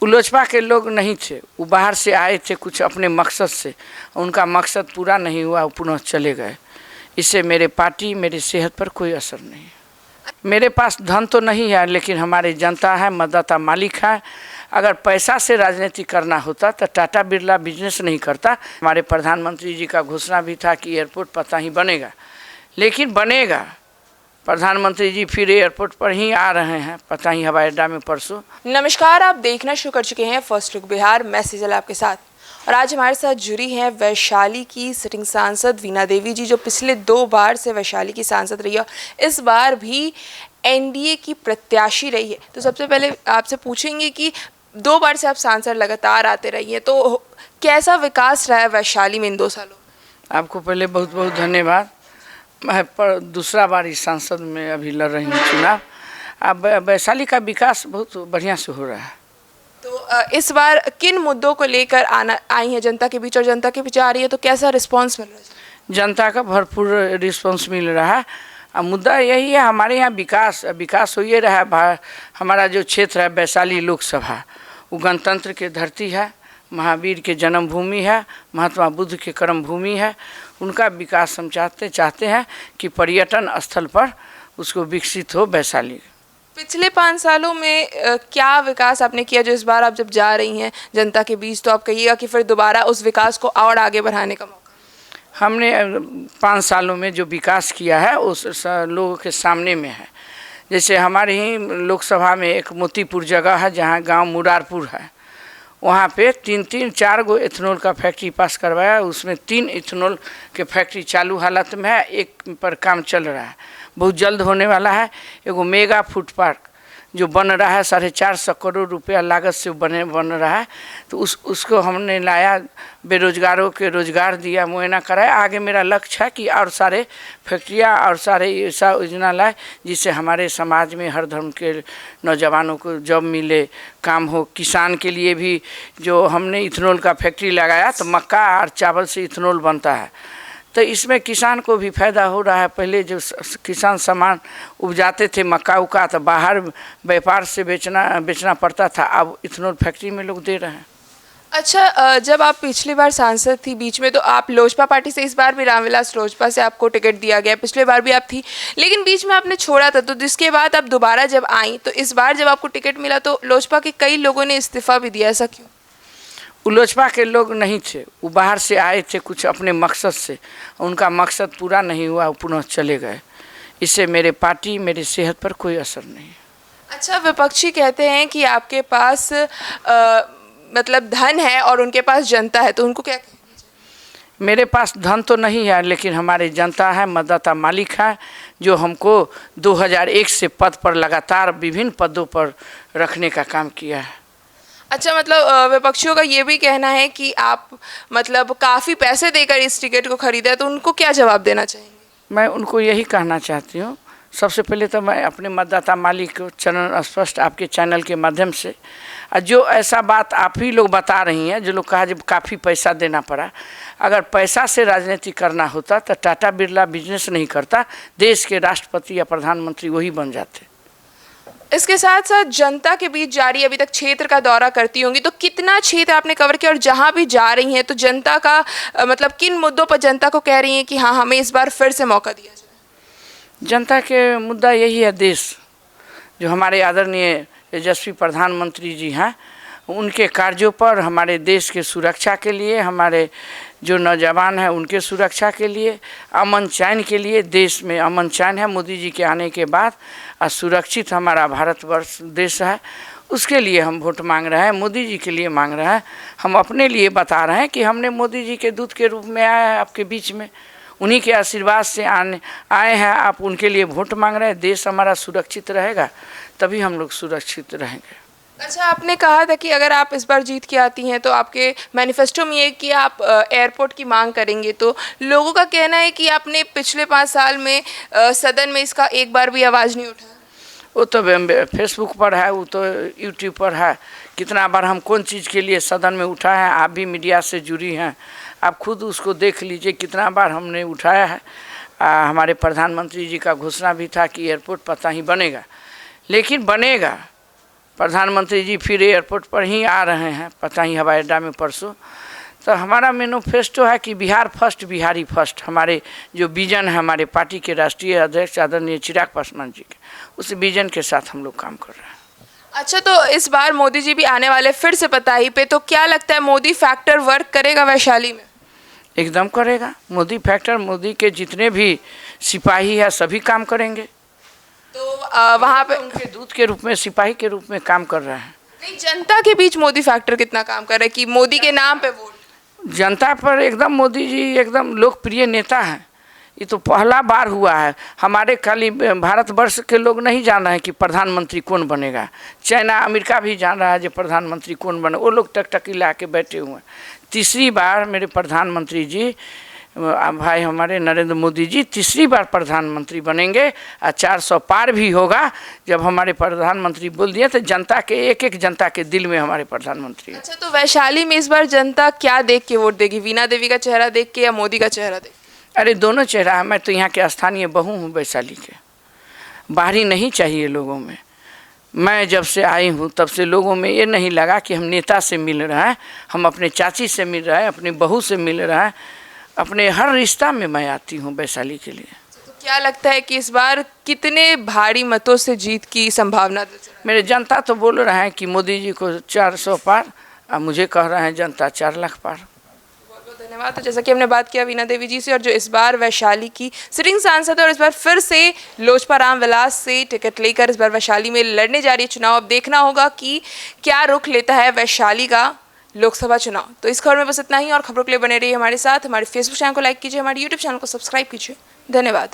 लोजपा के लोग नहीं थे, वो बाहर से आए थे कुछ अपने मकसद से, उनका मकसद पूरा नहीं हुआ, वो पुनः चले गए। इससे मेरे पार्टी, मेरी सेहत पर कोई असर नहीं। मेरे पास धन तो नहीं है, लेकिन हमारी जनता है, मतदाता मालिक है। अगर पैसा से राजनीति करना होता तो टाटा बिरला बिजनेस नहीं करता। हमारे प्रधानमंत्री जी का घोषणा भी था कि एयरपोर्ट पता ही बनेगा, लेकिन बनेगा। प्रधानमंत्री जी फिर एयरपोर्ट पर ही आ रहे हैं, पता ही हवाई अड्डा में परसों। नमस्कार, आप देखना शुरू कर चुके हैं फर्स्ट लुक बिहार। मैं सेजल आपके साथ, और आज हमारे साथ जुड़ी हैं वैशाली की सिटिंग सांसद वीणा देवी जी, जो पिछले 2 बार से वैशाली की सांसद रही है, इस बार भी एनडीए की प्रत्याशी रही है। तो सबसे पहले आपसे पूछेंगे कि 2 बार से आप सांसद लगातार आते रही हैं, तो कैसा विकास रहा है वैशाली में इन 2 सालों? आपको पहले बहुत बहुत धन्यवाद। मैं पर दूसरा बार इस सांसद में अभी लड़ रही हूँ चुनाव। अब वैशाली का विकास बहुत बढ़िया से हो रहा है। तो इस बार किन मुद्दों को लेकर आई हैं जनता के बीच, और जनता के बीच आ रही है तो कैसा रिस्पांस मिल रहा है? जनता का भरपूर रिस्पांस मिल रहा है। अब मुद्दा यही है, हमारे यहाँ विकास हो ये रहा है। हमारा जो क्षेत्र है वैशाली लोकसभा, वो गणतंत्र की धरती है, महावीर के जन्मभूमि है, महात्मा बुद्ध के कर्म भूमि है। उनका विकास हम चाहते हैं कि पर्यटन स्थल पर उसको विकसित हो वैशाली। पिछले 5 सालों में क्या विकास आपने किया जो इस बार आप जब जा रही हैं जनता के बीच, तो आप कहिएगा कि फिर दोबारा उस विकास को और आगे बढ़ाने का मौका? हमने 5 सालों में जो विकास किया है उस लोगों के सामने में है। जैसे हमारे ही लोकसभा में एक मोतीपुर जगह है जहाँ गांव मुरारपुर है, वहाँ पे 3-4 गो इथेनॉल का फैक्ट्री पास करवाया। उसमें 3 इथेनॉल के फैक्ट्री चालू हालत में है, एक पर काम चल रहा है, बहुत जल्द होने वाला है। एगो मेगा फूड पार्क जो बन रहा है, 450 करोड़ रुपया लागत से बन रहा है। तो उसको हमने लाया, बेरोजगारों के रोजगार दिया, मुआयना कराया। आगे मेरा लक्ष्य है कि और सारे फैक्ट्रियाँ और सारे ऐसा योजना लाए जिससे हमारे समाज में हर धर्म के नौजवानों को जॉब मिले, काम हो। किसान के लिए भी जो हमने इथेनॉल का फैक्ट्री लगाया, तो मक्का और चावल से इथेनॉल बनता है, तो इसमें किसान को भी फायदा हो रहा है। पहले जो किसान सामान उपजाते थे मक्का उका, तो बाहर व्यापार से बेचना पड़ता था, अब इथेनॉल फैक्ट्री में लोग दे रहे हैं। अच्छा, जब आप पिछली बार सांसद थी बीच में, तो आप लोजपा पार्टी से, इस बार भी रामविलास लोजपा से आपको टिकट दिया गया, पिछले बार भी आप थी, लेकिन बीच में आपने छोड़ा था। तो जिसके बाद आप दोबारा जब आई, तो इस बार जब आपको टिकट मिला तो लोजपा के कई लोगों ने इस्तीफा भी दिया, ऐसा क्यों? वो लोजपा के लोग नहीं थे, वो बाहर से आए थे कुछ अपने मकसद से, उनका मकसद पूरा नहीं हुआ, वो पुनः चले गए। इससे मेरे पार्टी, मेरी सेहत पर कोई असर नहीं। अच्छा, विपक्षी कहते हैं कि आपके पास मतलब धन है और उनके पास जनता है, तो उनको क्या कहना चाहिए? मेरे पास धन तो नहीं है, लेकिन हमारी जनता है, मतदाता मालिक है, जो हमको 2001 से पद पर लगातार विभिन्न पदों पर रखने का काम किया है। अच्छा, मतलब विपक्षियों का ये भी कहना है कि आप मतलब काफ़ी पैसे देकर इस टिकट को खरीदा है, तो उनको क्या जवाब देना चाहेंगे? मैं उनको यही कहना चाहती हूँ, सबसे पहले तो मैं अपने मतदाता मालिक को चरण स्पष्ट आपके चैनल के माध्यम से, जो ऐसा बात आप ही लोग बता रही हैं, जो लोग कहा जब काफ़ी पैसा देना पड़ा, अगर पैसा से राजनीति करना होता तो टाटा बिरला बिजनेस नहीं करता, देश के राष्ट्रपति या प्रधानमंत्री वही बन जाते। इसके साथ साथ जनता के बीच जा रही है, अभी तक क्षेत्र का दौरा करती होंगी, तो कितना क्षेत्र आपने कवर किया, और जहां भी जा रही हैं तो जनता का मतलब किन मुद्दों पर जनता को कह रही हैं कि हाँ, हमें इस बार फिर से मौका दिया जाए? जनता के मुद्दा यही है, देश जो हमारे आदरणीय यशस्वी प्रधानमंत्री जी हैं, उनके कार्यों पर, हमारे देश के सुरक्षा के लिए, हमारे जो नौजवान हैं उनके सुरक्षा के लिए, अमन चैन के लिए, देश में अमन चैन है मोदी जी के आने के बाद, सुरक्षित हमारा भारतवर्ष देश है, उसके लिए हम वोट मांग रहे हैं, मोदी जी के लिए मांग रहे हैं। हम अपने लिए बता रहे हैं कि हमने मोदी जी के दूत के रूप में आया है आपके बीच में, उन्हीं के आशीर्वाद से आए हैं, आप उनके लिए वोट मांग रहे हैं। देश हमारा सुरक्षित रहेगा तभी हम लोग सुरक्षित रहेंगे। अच्छा, आपने कहा था कि अगर आप इस बार जीत के आती हैं तो आपके मैनिफेस्टो में ये कि आप एयरपोर्ट की मांग करेंगे, तो लोगों का कहना है कि आपने पिछले 5 साल में सदन में इसका एक बार भी आवाज़ नहीं उठाया। वो तो फेसबुक पर है, वो तो यूट्यूब पर है, कितना बार हम कौन चीज़ के लिए सदन में उठाए हैं। आप भी मीडिया से जुड़ी हैं, आप खुद उसको देख लीजिए कितना बार हमने उठाया है। हमारे प्रधानमंत्री जी का घोषणा भी था कि एयरपोर्ट पता ही बनेगा, लेकिन बनेगा। प्रधानमंत्री जी फिर एयरपोर्ट पर ही आ रहे हैं, पता ही हवाई अड्डा में परसों। तो हमारा मैनिफेस्टो है कि बिहार फर्स्ट, बिहारी फर्स्ट। हमारे जो विजन है हमारे पार्टी के राष्ट्रीय अध्यक्ष आदरणीय चिराग पासवान जी के, उस विजन के साथ हम लोग काम कर रहे हैं। अच्छा, तो इस बार मोदी जी भी आने वाले फिर से पताही पे, तो क्या लगता है मोदी फैक्टर वर्क करेगा वैशाली में? एकदम करेगा मोदी फैक्टर। मोदी के जितने भी सिपाही है सभी काम करेंगे। तो वहाँ पे उनके दूत के रूप में, सिपाही के रूप में काम कर रहे हैं। नहीं, जनता के बीच मोदी फैक्टर कितना काम कर रहा है कि मोदी के नाम पे वोट? जनता पर एकदम मोदी जी एकदम लोकप्रिय नेता हैं। ये तो पहला बार हुआ है। हमारे खाली भारतवर्ष के लोग नहीं जान रहे हैं कि प्रधानमंत्री कौन बनेगा, चाइना अमेरिका भी जान रहा है जो प्रधानमंत्री कौन बने। वो लोग टकटकी ला के बैठे हुए हैं। तीसरी बार मेरे प्रधानमंत्री जी, भाई हमारे नरेंद्र मोदी जी तीसरी बार प्रधानमंत्री बनेंगे और 400 पार भी होगा। जब हमारे प्रधानमंत्री बोल दिए तो जनता के एक जनता के दिल में हमारे प्रधानमंत्री है। अच्छा, तो वैशाली में इस बार जनता क्या देख के वोट देगी? वीणा देवी का चेहरा देख के या मोदी का चेहरा देख? अरे दोनों चेहरा है। मैं तो यहाँ के स्थानीय बहू हूँ वैशाली के, बाहरी नहीं चाहिए लोगों में। मैं जब से आई हूँ तब से लोगों में ये नहीं लगा कि हम नेता से मिल रहे हैं, हम अपने चाची से मिल रहे हैं, अपनी बहू से मिल रहे हैं। अपने हर रिश्ता में मैं आती हूँ वैशाली के लिए। तो क्या लगता है कि इस बार कितने भारी मतों से जीत की संभावना? मेरे जनता तो बोल रहे हैं कि मोदी जी को 400 पार, और मुझे कह रहे हैं जनता 4 लाख पार। बहुत बहुत धन्यवाद। तो जैसा कि हमने बात किया वीणा देवी जी से, और जो इस बार वैशाली की सिटिंग सांसद है और इस बार फिर से लोजपा रामविलास से टिकट लेकर इस बार वैशाली में लड़ने जा रही है चुनाव। अब देखना होगा कि क्या रुख लेता है वैशाली का लोकसभा चुनाव। तो इस खबर में बस इतना ही, और खबरों के लिए बने रहिए हमारे साथ। हमारे फेसबुक चैनल को लाइक कीजिए, हमारे यूट्यूब चैनल को सब्सक्राइब कीजिए। धन्यवाद।